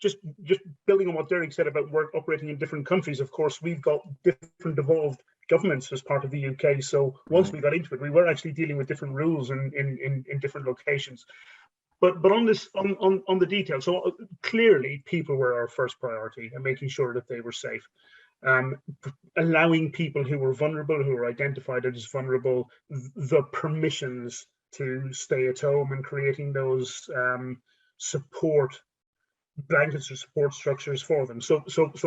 just building on what Dereck said about work operating in different countries, of course, we've got different evolved governments as part of the UK. So once we got into it, we were actually dealing with different rules in different locations. But on this, on the details, so clearly people were our first priority, and making sure that they were safe. Allowing people who were vulnerable, who were identified as vulnerable, the permissions to stay at home, and creating those support blankets or support structures for them. So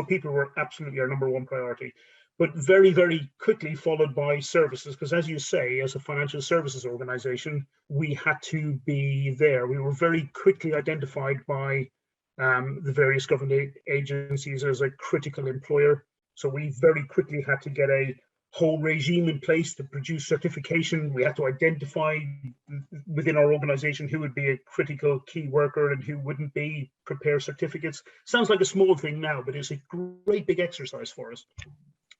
people were absolutely our number one priority, but very, very quickly followed by services, because as you say, as a financial services organization, we had to be there. We were very quickly identified by the various government agencies as a critical employer. So we very quickly had to get a whole regime in place to produce certification. We had to identify within our organization who would be a critical key worker and who wouldn't be, prepare certificates. Sounds like a small thing now, but it's a great big exercise for us.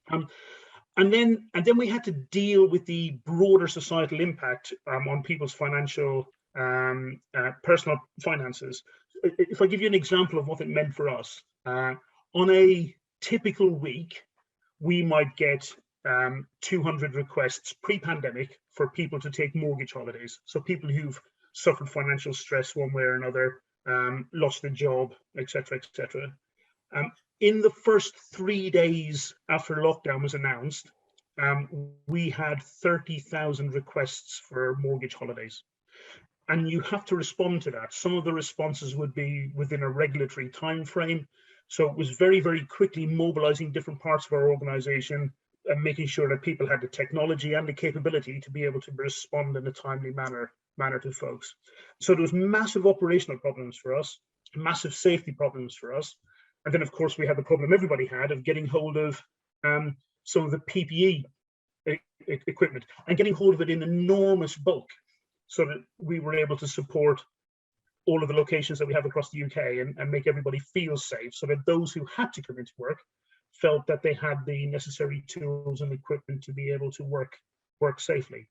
And then we had to deal with the broader societal impact on people's financial, personal finances. If I give you an example of what it meant for us, on a typical week, we might get 200 requests pre-pandemic for people to take mortgage holidays. So people who've suffered financial stress one way or another, lost a job, etc., etc. In the first 3 days after lockdown was announced, we had 30,000 requests for mortgage holidays. And you have to respond to that. Some of the responses would be within a regulatory time frame. So it was very, very quickly mobilizing different parts of our organization and making sure that people had the technology and the capability to be able to respond in a timely manner to folks. So there was massive operational problems for us, massive safety problems for us. And then, of course, we had the problem everybody had of getting hold of some of the PPE equipment and getting hold of it in enormous bulk, so that we were able to support all of the locations that we have across the UK and make everybody feel safe, so that those who had to come into work felt that they had the necessary tools and equipment to be able to work safely.